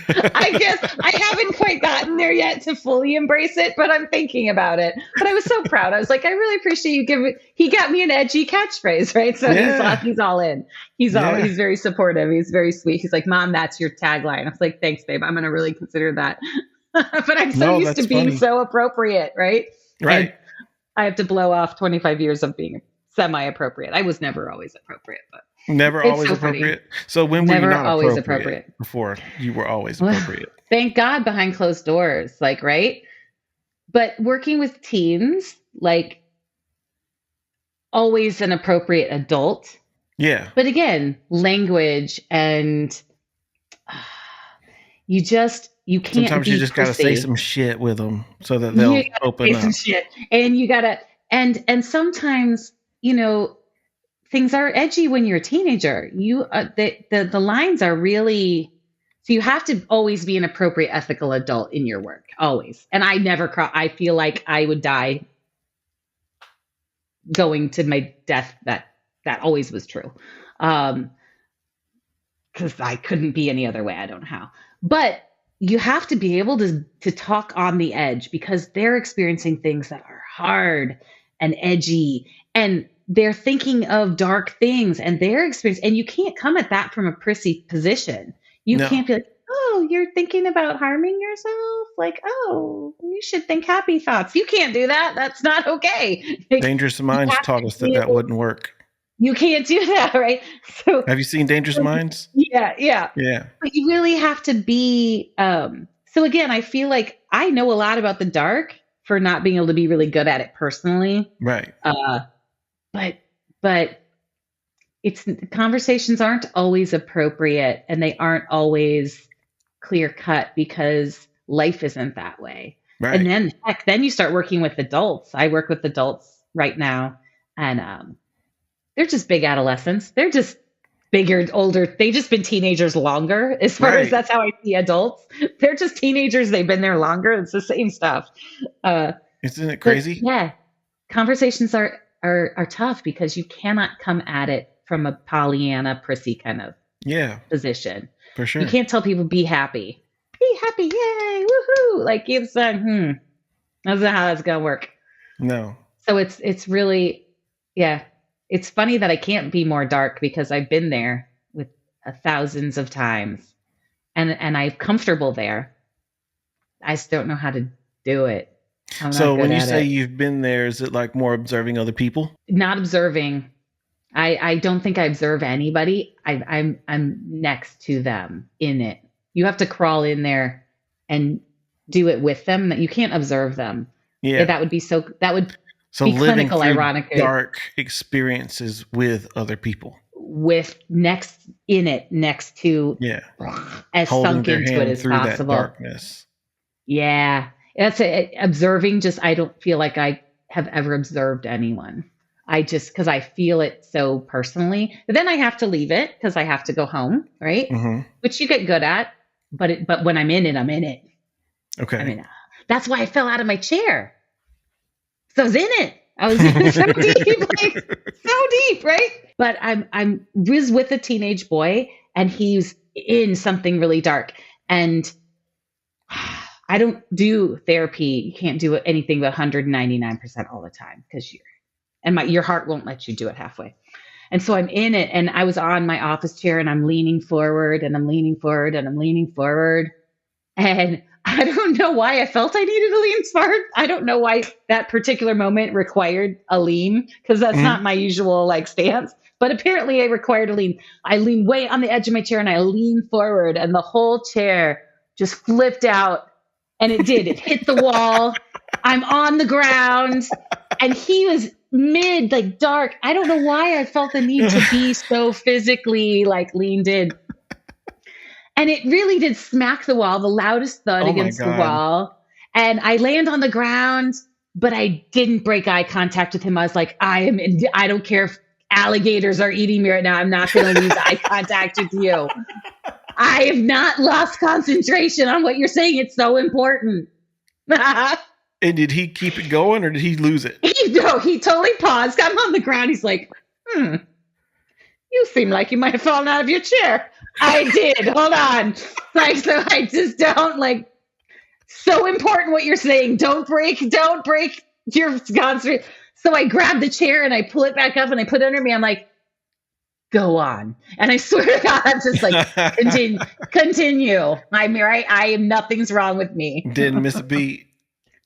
I guess I haven't quite gotten there yet to fully embrace it, but I'm thinking about it. But I was so proud. I was like, I really appreciate you giving. He got me an edgy catchphrase, right? So he's all in. He's very supportive. He's very sweet. He's like, Mom, that's your tagline. I was like, thanks, babe. I'm gonna really consider that. But I'm so used to being so appropriate, right? Right. And I have to blow off 25 years of being semi-appropriate. I was never always appropriate, but never always appropriate. So when were you not always appropriate? Before you were always appropriate. Thank God behind closed doors, like, right? But working with teens, like, always an appropriate adult. Yeah. But again, language and you can't. Sometimes you just gotta say some shit with them so that they'll open up. Some shit. And you gotta, and sometimes, things are edgy when you're a teenager. The lines are really, so you have to always be an appropriate ethical adult in your work, always. And I never I feel like I would die going to my death. That always was true. Because I couldn't be any other way. I don't know how. But you have to be able to talk on the edge because they're experiencing things that are hard and edgy, and they're thinking of dark things, and they're experiencing, and you can't come at that from a prissy position. You can't be like, oh, you're thinking about harming yourself? Like, oh, you should think happy thoughts. You can't do that. That's not okay. Dangerous Minds taught us that wouldn't work. You can't do that, right? So, have you seen Dangerous Minds? Yeah. But you really have to be. So again, I feel like I know a lot about the dark for not being able to be really good at it personally. Right. But conversations aren't always appropriate, and they aren't always clear cut because life isn't that way. Right. And then you start working with adults. I work with adults right now, and they're just big adolescents. They're just bigger, older. They've just been teenagers longer, as far as that's how I see adults. They're just teenagers. They've been there longer. It's the same stuff. Isn't it crazy? Yeah. Conversations are tough because you cannot come at it from a Pollyanna, prissy kind of position. For sure. You can't tell people, be happy. Be happy. Yay. Woohoo. Like, it's that's not how that's going to work. No. So it's really, it's funny that I can't be more dark because I've been there with thousands of times, and I'm comfortable there. I just don't know how to do it. So when you say you've been there, is it like more observing other people? Not observing. I don't think I observe anybody. I'm next to them in it. You have to crawl in there and do it with them. You can't observe them. Yeah, that would be be clinical, ironically. Dark experiences with other people. Next to as sunk into it as possible. That darkness. Yeah. That's it. Observing, I don't feel like I have ever observed anyone. Because I feel it so personally. But then I have to leave it because I have to go home, right? Mm-hmm. Which you get good at. But when I'm in it, I'm in it. Okay. That's why I fell out of my chair. So I was in it. I was in so deep, so deep, right? But I'm with a teenage boy, and he's in something really dark. And I don't do therapy. You can't do anything but 199% all the time because your heart won't let you do it halfway. And so I'm in it, and I was on my office chair, and I'm leaning forward, and I'm leaning forward, and I'm leaning forward. And I don't know why I felt I needed to lean forward. I don't know why that particular moment required a lean, because that's not my usual stance. But apparently I required a lean. I leaned way on the edge of my chair, and I leaned forward, and the whole chair just flipped out. And it did. It hit the wall. I'm on the ground, and he was dark. I don't know why I felt the need to be so physically leaned in. And it really did smack the wall, the loudest thud against the wall. And I land on the ground, but I didn't break eye contact with him. I was like, I don't care if alligators are eating me right now. I'm not going to lose eye contact with you. I have not lost concentration on what you're saying. It's so important. And did he keep it going, or did he lose it? He totally paused. I'm on the ground. He's like, you seem like you might have fallen out of your chair. I did. Hold on. Like, so I just don't like. So important what you're saying. Don't break your concert. So I grab the chair and I pull it back up and I put it under me. I'm like, go on. And I swear to God, I'm just like, continue. I'm right. Nothing's wrong with me. Didn't miss a beat.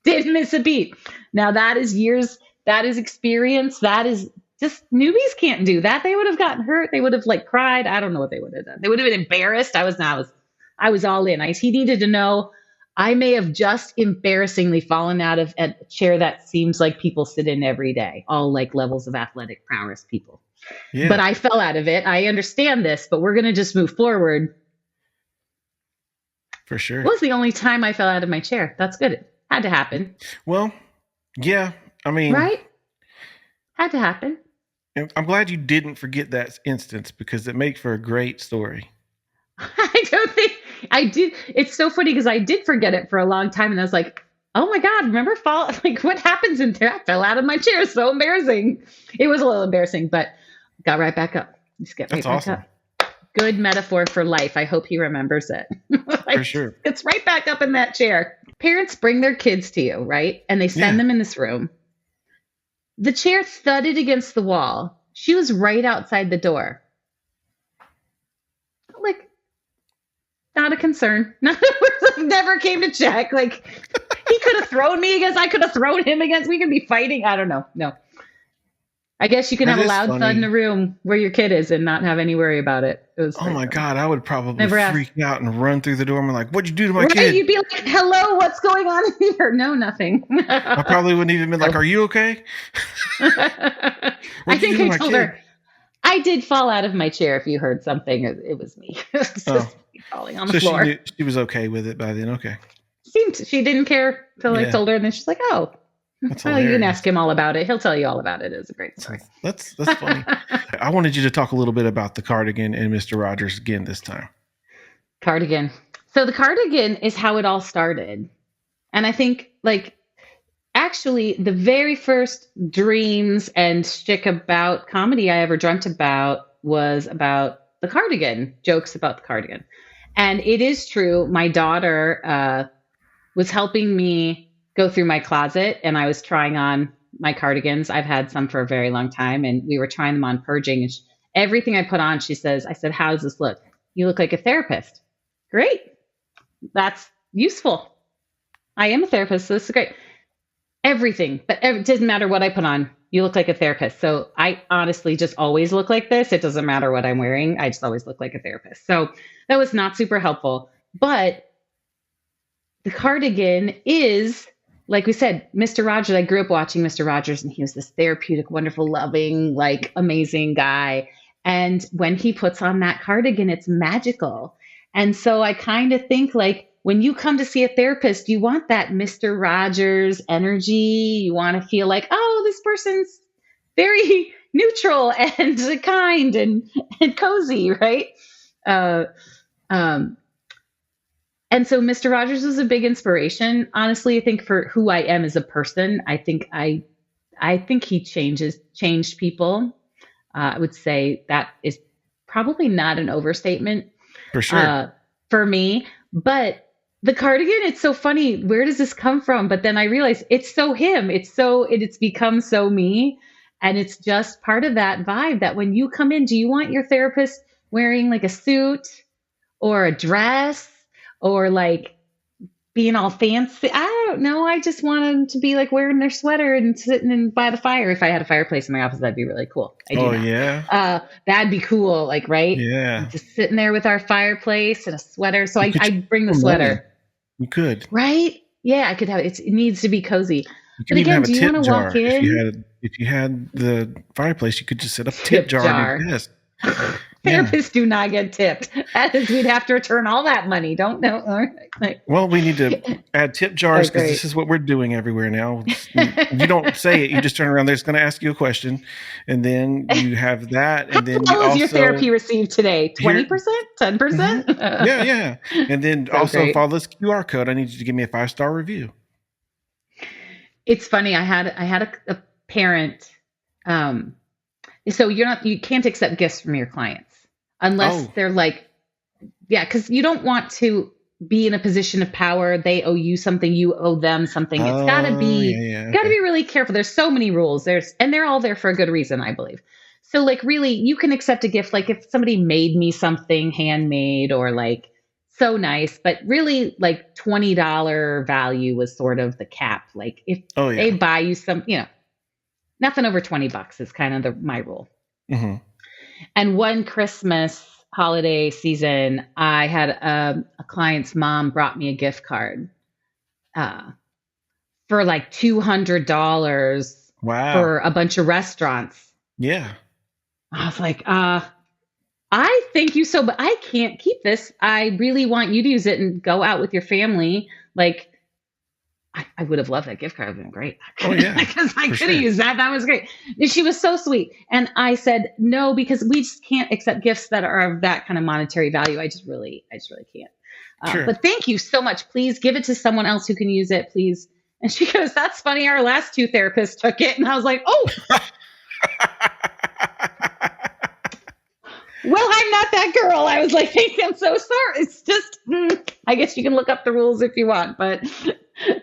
Didn't miss a beat. Now that is years. That is experience. That is just newbies can't do that. They would have gotten hurt. They would have like cried. I don't know what they would have done. They would have been embarrassed. I was all in. He needed to know. I may have just embarrassingly fallen out of a chair that seems like people sit in every day, all like levels of athletic prowess people. Yeah. But I fell out of it. I understand this, but we're going to just move forward. For sure. It was the only time I fell out of my chair. That's good. It had to happen. Well, yeah. I mean, right? Had to happen. I'm glad you didn't forget that instance because it makes for a great story. I don't think I did. It's so funny because I did forget it for a long time. And I was like, oh my God, remember like what happens in there? I fell out of my chair. So embarrassing. It was a little embarrassing, but got right back up. Just get right back up. Good metaphor for life. I hope he remembers it. Like, for sure. It's right back up in that chair. Parents bring their kids to you, right? And they send them in this room. The chair thudded against the wall. She was right outside the door. Like, not a concern. Never came to check. Like, he could have thrown me against, I could have thrown him against, we could be fighting. I don't know. No. I guess you can have a loud thud in a room where your kid is and not have any worry about it. It was oh my God, I would probably freak out and run through the door and be like, what'd you do to my kid? You'd be like, hello, what's going on here? No, nothing. I probably wouldn't even be like, are you okay? I think I told her, I did fall out of my chair. If you heard something, it was me. Just falling on the floor. She was okay with it by then. Okay. She didn't care until I told her, and then she's like, oh. Well, you can ask him all about it. He'll tell you all about it. It was a great story. That's funny. I wanted you to talk a little bit about the Cardigan and Mr. Rogers again this time. Cardigan. So the Cardigan is how it all started. And I think, like, actually, the very first dreams and shtick about comedy I ever dreamt about was about the Cardigan, jokes about the Cardigan. And it is true. My daughter was helping me go through my closet, and I was trying on my cardigans. I've had some for a very long time, and we were trying them on purging. And everything I put on, I said, how does this look? You look like a therapist. Great. That's useful. I am a therapist, so this is great. Everything, but it doesn't matter what I put on. You look like a therapist. So I honestly just always look like this. It doesn't matter what I'm wearing. I just always look like a therapist. So that was not super helpful. But the Cardigan is, like we said, Mr. Rogers. I grew up watching Mr. Rogers, and he was this therapeutic, wonderful, loving, like amazing guy. And when he puts on that cardigan, it's magical. And so I kind of think, like, when you come to see a therapist, you want that Mr. Rogers energy. You want to feel like, oh, this person's very neutral and kind and cozy, right? And so Mr. Rogers was a big inspiration. Honestly, I think for who I am as a person, I think he changed people. I would say that is probably not an overstatement. For sure. For me. But the Cardigan, it's so funny. Where does this come from? But then I realized it's so him. It's become so me. And it's just part of that vibe that when you come in, do you want your therapist wearing like a suit or a dress? Or like being all fancy. I don't know. I just want them to be like wearing their sweater and sitting in by the fire. If I had a fireplace in my office, that'd be really cool. Yeah. That'd be cool. Like, right? Yeah. Just sitting there with our fireplace and a sweater. So I bring the sweater. You could. Right? Yeah, I could have it. It needs to be cozy. You could even have a tip jar. If you had the fireplace, you could just set up a tip jar on your desk. Therapists do not get tipped. That is, we'd have to return all that money. Don't know. Well, we need to add tip jars because this is what we're doing everywhere now. You don't say it. You just turn around. They're just going to ask you a question, and then you have that. And then how was your therapy received today? 20%? 10%? Yeah. And then follow this QR code. I need you to give me a 5-star review. It's funny. I had a parent. So you can't accept gifts from your clients unless they're like Yeah, because you don't want to be in a position of power. They owe you something, you owe them something. It's Oh, yeah, yeah. got to Okay. be really careful. There's so many rules. And they're all there for a good reason, I believe. So like really, you can accept a gift like if somebody made me something handmade or like so nice, but really like $20 value was sort of the cap. Like if Oh, they yeah. buy you some, nothing over $20 is kind of my rule. Hmm. And one Christmas holiday season, I had a client's mom brought me a gift card uh, for like $200 Wow. for a bunch of restaurants. Yeah. I was like, I thank you so, but I can't keep this. I really want you to use it and go out with your family. Like, I would have loved that gift card. It would have been great. Oh, yeah. Because I For could have sure. used that. That was great. And she was so sweet. And I said, no, because we just can't accept gifts that are of that kind of monetary value. I just really can't. Sure. But thank you so much. Please give it to someone else who can use it, please. And she goes, that's funny. Our last two therapists took it. And I was like, oh, well, I'm not that girl. I was like, I'm so sorry. It's just, I guess you can look up the rules if you want, but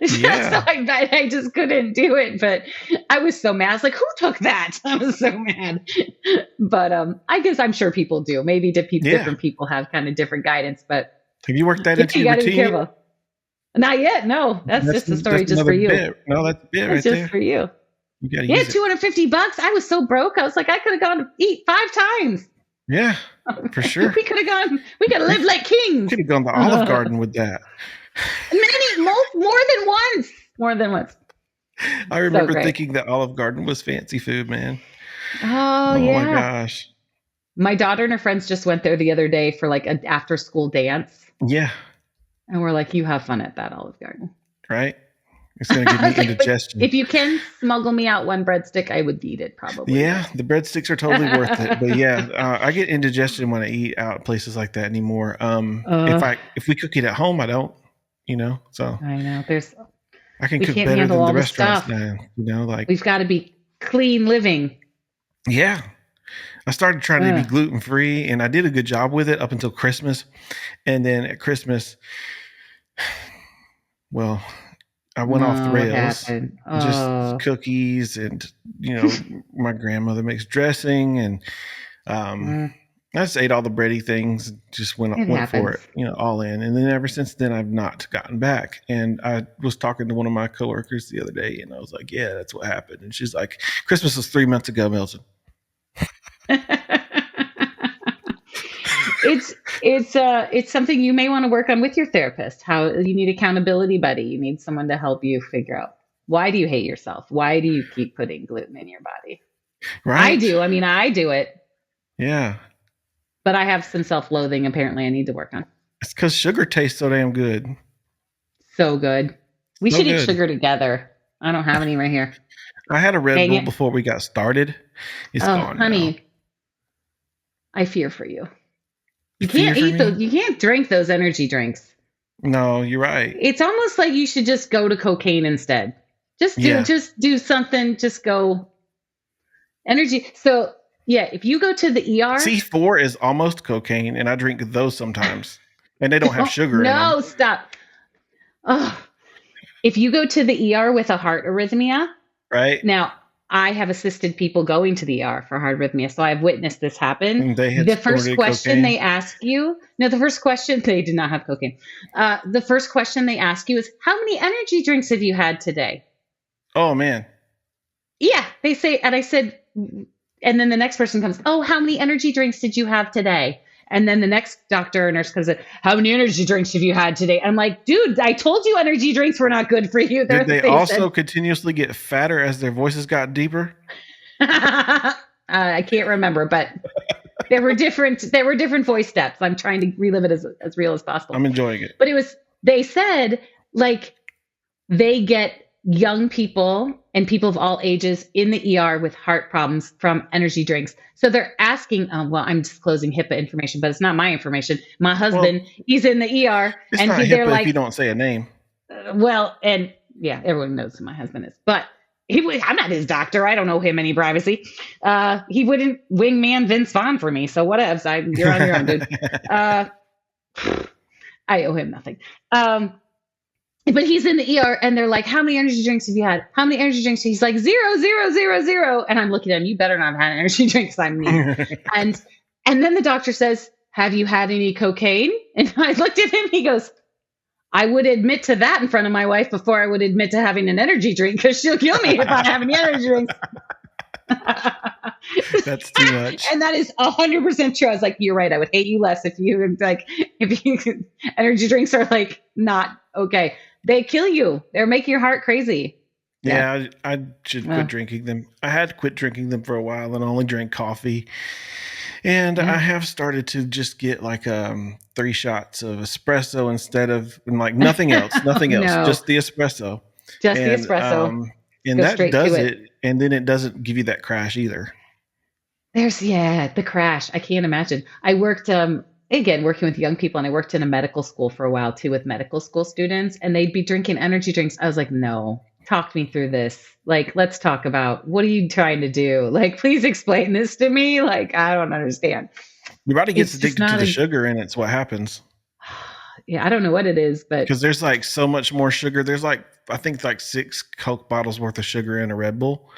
Yeah. so I just couldn't do it. But I was so mad. I was like, who took that? I was so mad. But I guess I'm sure people do. Maybe different people have kind of different guidance. But Have you worked that yeah, into you your got to be routine? careful. Not yet. No, that's just a story that's just for another you. bit. No, that's a bit That's right just there. for you. You got to Yeah, use it. $250. I was so broke. I was like, I could have gone to eat 5 times. Yeah, for sure. We could have lived like kings. Could have gone to Olive Garden with that. More than once. I remember great. thinking that Olive Garden was fancy food, man. Oh, Oh yeah. my gosh. My daughter and her friends just went there the other day for like an after school dance. Yeah. And we're like, you have fun at that Olive Garden. Right? It's going to give me Like, indigestion. if you can smuggle me out one breadstick, I would eat it probably. Yeah, the breadsticks are totally worth it. But yeah, I get indigestion when I eat out at places like that anymore. If we cook it at home, I don't, so I know I can we cook can't better handle than all the the restaurants stuff. now, like, We've got to be clean living. yeah. I started trying to be gluten free and I did a good job with it up until Christmas. And then at Christmas, well, I went off the rails. Just cookies and, my grandmother makes dressing and I just ate all the bready things, just went for it, all in. And then ever since then, I've not gotten back. And I was talking to one of my coworkers the other day and I was like, yeah, that's what happened. And she's like, Christmas was 3 months ago, Milton. It's something you may want to work on with your therapist. How you need accountability buddy. You need someone to help you figure out, why do you hate yourself? Why do you keep putting gluten in your body? Right. I do. I mean, I do it. Yeah. But I have some self-loathing apparently I need to work on. It's because sugar tastes so damn good. So good. We should eat sugar together. I don't have any right here. I had a Red Bull before we got started. It's gone, honey. Now. I fear for you. You can't eat those. You can't drink those energy drinks. No, you're right. It's almost like you should just go to cocaine instead. Just do something. Just go energy. So yeah, if you go to the ER, C4 is almost cocaine, and I drink those sometimes, and they don't have sugar in them. No, stop. Oh, if you go to the ER with a heart arrhythmia, right now. I have assisted people going to the ER for heart arrhythmia, so I've witnessed this happen. The first question they ask you, they did not have cocaine. The first question they ask you is, how many energy drinks have you had today? Oh, man. Yeah, they say, and I said, and then the next person comes, oh, how many energy drinks did you have today? And then the next doctor or nurse comes in, how many energy drinks have you had today? I'm like, dude, I told you energy drinks were not good for you. Did they also continuously get fatter as their voices got deeper? I can't remember, but there were different voice steps. I'm trying to relive it as real as possible. I'm enjoying it. But they said like they get young people and people of all ages in the ER with heart problems from energy drinks. So they're asking, well, I'm disclosing HIPAA information, but it's not my information. My husband, he's in the ER. It's and not HIPAA like, if you don't say a name. And yeah, everyone knows who my husband is. But I'm not his doctor. I don't know him any privacy. He wouldn't wingman Vince Vaughn for me. So whatevs. You're on your own, dude. I owe him nothing. But he's in the ER and they're like, how many energy drinks have you had? How many energy drinks? He's like, 0, 0, 0, 0. And I'm looking at him, you better not have had energy drinks. I'm me. And then the doctor says, have you had any cocaine? And I looked at him, he goes, I would admit to that in front of my wife before I would admit to having an energy drink because she'll kill me if I have any energy drinks. That's too much. And that is 100% true. I was like, you're right. I would hate you less if you energy drinks are like not okay. They kill you. They're making your heart crazy. Yeah, I should quit drinking them. I had quit drinking them for a while and only drank coffee. And I have started to just get like 3 shots of espresso instead of like nothing else, No. just the espresso. The espresso. And that does it. And then it doesn't give you that crash either. There's the crash. I can't imagine. I worked again working with young people, and I worked in a medical school for a while too with medical school students, and they'd be drinking energy drinks. I was like, no, talk me through this. Like, let's talk about what are you trying to do? Like, please explain this to me. Like, I don't understand. Your body gets addicted to the sugar, and it's what happens. Yeah, I don't know what it is, but because there's like so much more sugar. There's like I think like 6 Coke bottles worth of sugar in a Red Bull.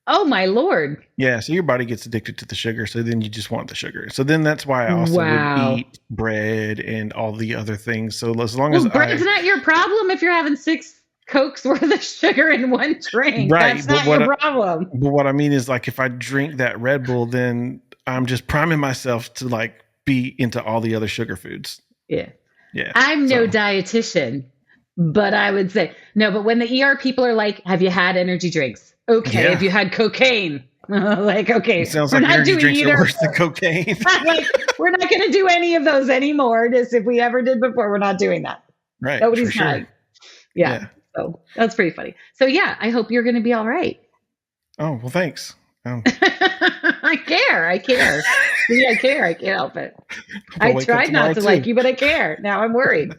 Oh my Lord. Yeah, so your body gets addicted to the sugar, so then you just want the sugar. So then that's why I also would eat bread and all the other things. So as long as bread's not your problem if you're having 6 Cokes worth of sugar in one drink. Right. That's not your problem. But what I mean is like if I drink that Red Bull, then I'm just priming myself to like be into all the other sugar foods. Yeah. Yeah. I'm no dietitian, but I would say no. But when the ER people are like, have you had energy drinks? Okay. Have you had cocaine? Like, okay. It sounds like energy drinks are worse than cocaine. Like, we're not going to do any of those anymore. Just if we ever did before, we're not doing that. Right. Nobody's trying. Yeah. So that's pretty funny. So yeah, I hope you're going to be all right. Oh, well, thanks. I care. See, I care. I can't help it. I tried not to like you, but I care. Now I'm worried.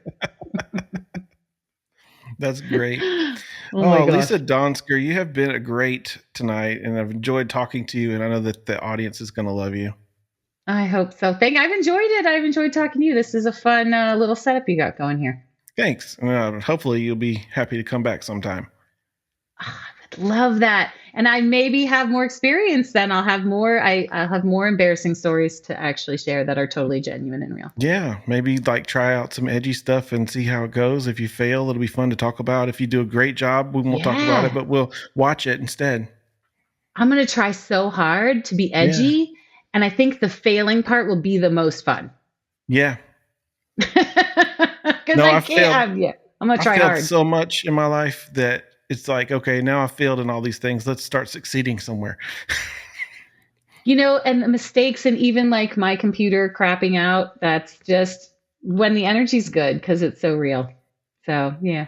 That's great. Oh, Lisa Donsker, you have been a great tonight, and I've enjoyed talking to you, and I know that the audience is going to love you. I hope so. I've enjoyed it. I've enjoyed talking to you. This is a fun little setup you got going here. Thanks. Hopefully you'll be happy to come back sometime. I would love that. And I maybe have more experience then. I'll have more embarrassing stories to actually share that are totally genuine and real. Yeah. Maybe like try out some edgy stuff and see how it goes. If you fail, it'll be fun to talk about. If you do a great job, we won't talk about it, but we'll watch it instead. I'm going to try so hard to be edgy. Yeah. And I think the failing part will be the most fun. Yeah. Because I can't. I'm going to try hard. I failed so much in my life that it's like, okay, now I failed in all these things. Let's start succeeding somewhere. And the mistakes and even like my computer crapping out, that's just when the energy's good because it's so real. So, yeah.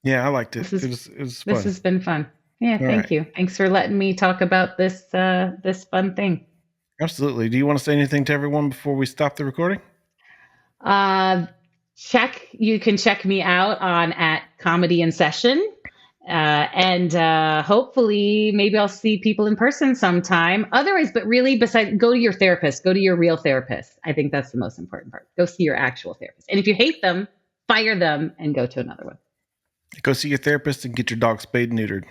Yeah, I liked it. It was fun. This has been fun. Yeah, thank you. Thanks for letting me talk about this fun thing. Absolutely. Do you want to say anything to everyone before we stop the recording? You can check me out at Comedy in Session. And hopefully maybe I'll see people in person sometime. Otherwise, but really go to your therapist, go to your real therapist. I think that's the most important part. Go see your actual therapist. And if you hate them, fire them and go to another one. Go see your therapist and get your dog spayed and neutered.